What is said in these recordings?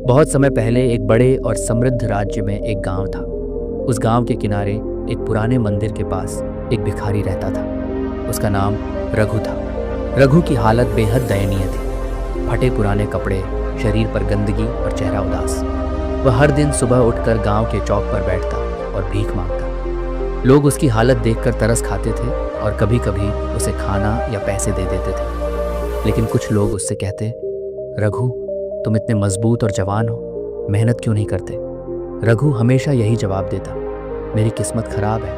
बहुत समय पहले एक बड़े और समृद्ध राज्य में एक गांव था। उस गांव के किनारे एक पुराने मंदिर के पास एक भिखारी रहता था। उसका नाम रघु था। रघु की हालत बेहद दयनीय थी। फटे पुराने कपड़े, शरीर पर गंदगी और चेहरा उदास। वह हर दिन सुबह उठकर गांव के चौक पर बैठता और भीख मांगता। लोग उसकी हालत देखकर तरस खाते थे और कभी कभी उसे खाना या पैसे दे देते थे। लेकिन कुछ लोग उससे कहते, रघु, तुम इतने मजबूत और जवान हो, मेहनत क्यों नहीं करते? रघु हमेशा यही जवाब देता, मेरी किस्मत खराब है,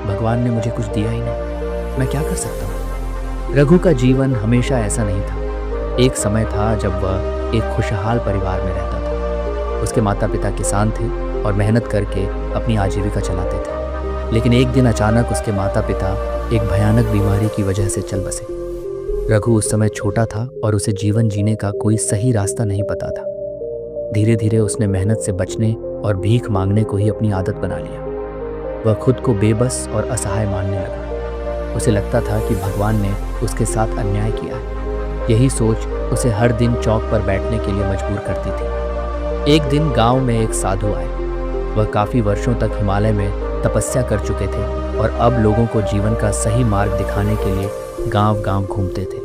भगवान ने मुझे कुछ दिया ही नहीं, मैं क्या कर सकता हूँ। रघु का जीवन हमेशा ऐसा नहीं था। एक समय था जब वह एक खुशहाल परिवार में रहता था। उसके माता पिता किसान थे और मेहनत करके अपनी आजीविका चलाते थे। लेकिन एक दिन अचानक उसके माता पिता एक भयानक बीमारी की वजह से चल बसे। रघु उस समय छोटा था और उसे जीवन जीने का कोई सही रास्ता नहीं पता था। धीरे धीरे उसने मेहनत से बचने और भीख मांगने को ही अपनी आदत बना लिया। वह खुद को बेबस और असहाय मानने लगा। उसे लगता था कि भगवान ने उसके साथ अन्याय किया है। यही सोच उसे हर दिन चौक पर बैठने के लिए मजबूर करती थी। एक दिन गांव में एक साधु आए। वह काफ़ी वर्षों तक हिमालय में तपस्या कर चुके थे और अब लोगों को जीवन का सही मार्ग दिखाने के लिए गांव गांव घूमते थे।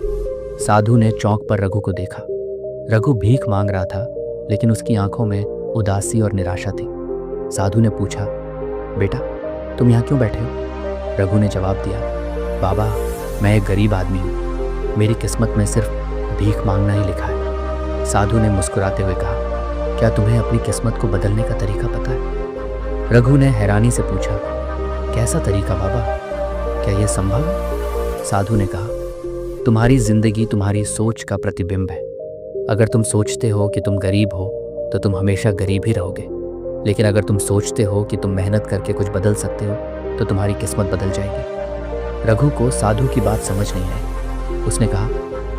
साधु ने चौक पर रघु को देखा। रघु भीख मांग रहा था, लेकिन उसकी आंखों में उदासी और निराशा थी। साधु ने पूछा, बेटा, तुम यहाँ क्यों बैठे हो? रघु ने जवाब दिया, बाबा, मैं एक गरीब आदमी हूँ, मेरी किस्मत में सिर्फ भीख मांगना ही लिखा है। साधु ने मुस्कुराते हुए कहा, क्या तुम्हें अपनी किस्मत को बदलने का तरीका पता है? रघु ने हैरानी से पूछा, कैसा तरीका बाबा, क्या यह संभव है? साधु ने कहा, तुम्हारी जिंदगी तुम्हारी सोच का प्रतिबिंब है। अगर तुम सोचते हो कि तुम गरीब हो तो तुम हमेशा गरीब ही रहोगे। लेकिन अगर तुम सोचते हो कि तुम मेहनत करके कुछ बदल सकते हो तो तुम्हारी किस्मत बदल जाएगी। रघु को साधु की बात समझ नहीं आई। उसने कहा,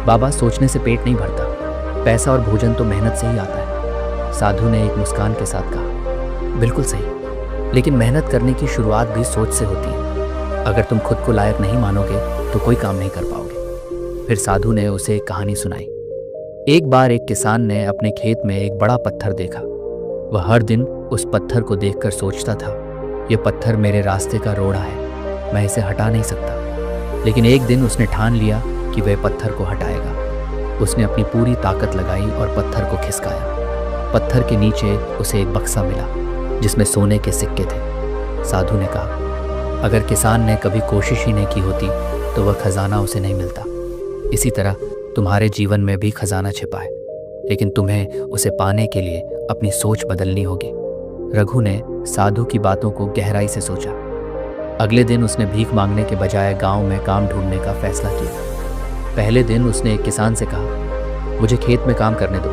बाबा, सोचने से पेट नहीं भरता, पैसा और भोजन तो मेहनत से ही आता है। साधु ने एक मुस्कान के साथ कहा, बिल्कुल सही, लेकिन मेहनत करने की शुरुआत भी सोच से होती है। अगर तुम खुद को लायक नहीं मानोगे तो कोई काम नहीं कर पाओगे। फिर साधु ने उसे एक कहानी सुनाई। एक बार एक किसान ने अपने खेत में एक बड़ा पत्थर देखा। वह हर दिन उस पत्थर को देखकर सोचता था, यह पत्थर मेरे रास्ते का रोड़ा है, मैं इसे हटा नहीं सकता। लेकिन एक दिन उसने ठान लिया कि वह पत्थर को हटाएगा। उसने अपनी पूरी ताकत लगाई और पत्थर को खिसकाया। पत्थर के नीचे उसे एक बक्सा मिला जिसमें सोने के सिक्के थे। साधु ने कहा, अगर किसान ने कभी कोशिश ही नहीं की होती तो वह खजाना उसे नहीं मिलता। इसी तरह तुम्हारे जीवन में भी खजाना छिपा है, लेकिन तुम्हें उसे पाने के लिए अपनी सोच बदलनी होगी। रघु ने साधु की बातों को गहराई से सोचा। अगले दिन उसने भीख मांगने के बजाय गांव में काम ढूंढने का फैसला किया। पहले दिन उसने एक किसान से कहा, मुझे खेत में काम करने दो,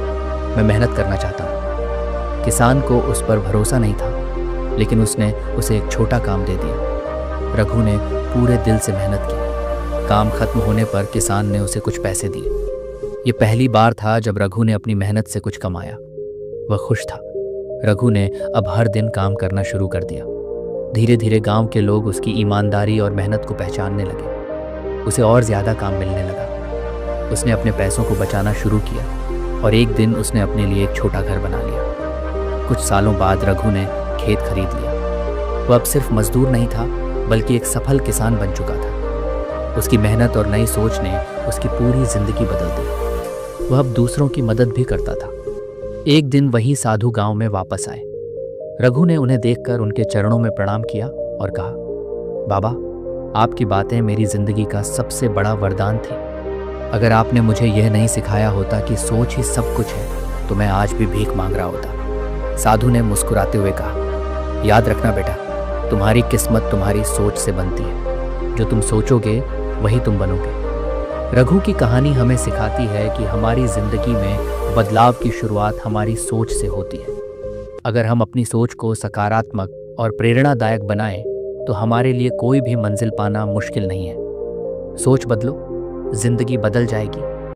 मैं मेहनत करना चाहता हूँ। किसान को उस पर भरोसा नहीं था, लेकिन उसने उसे एक छोटा काम दे दिया। रघु ने पूरे दिल से मेहनत की। काम खत्म होने पर किसान ने उसे कुछ पैसे दिए। ये पहली बार था जब रघु ने अपनी मेहनत से कुछ कमाया। वह खुश था। रघु ने अब हर दिन काम करना शुरू कर दिया। धीरे धीरे गांव के लोग उसकी ईमानदारी और मेहनत को पहचानने लगे। उसे और ज़्यादा काम मिलने लगा। उसने अपने पैसों को बचाना शुरू किया और एक दिन उसने अपने लिए एक छोटा घर बना लिया। कुछ सालों बाद रघु ने खेत खरीद लिया। वह अब सिर्फ मजदूर नहीं था, बल्कि एक सफल किसान बन चुका था। उसकी मेहनत और नई सोच ने उसकी पूरी जिंदगी बदल दी। वह अब दूसरों की मदद भी करता था। एक दिन वही साधु गांव में वापस आए। रघु ने उन्हें देखकर उनके चरणों में प्रणाम किया और कहा, बाबा, आपकी बातें मेरी जिंदगी का सबसे बड़ा वरदान थी। अगर आपने मुझे यह नहीं सिखाया होता कि सोच ही सब कुछ है तो मैं आज भी भीख मांग रहा होता। साधु ने मुस्कुराते हुए कहा, याद रखना बेटा, तुम्हारी किस्मत तुम्हारी सोच से बनती है। जो तुम सोचोगे वही तुम बनोगे। रघु की कहानी हमें सिखाती है कि हमारी जिंदगी में बदलाव की शुरुआत हमारी सोच से होती है। अगर हम अपनी सोच को सकारात्मक और प्रेरणादायक बनाएं तो हमारे लिए कोई भी मंजिल पाना मुश्किल नहीं है। सोच बदलो, जिंदगी बदल जाएगी।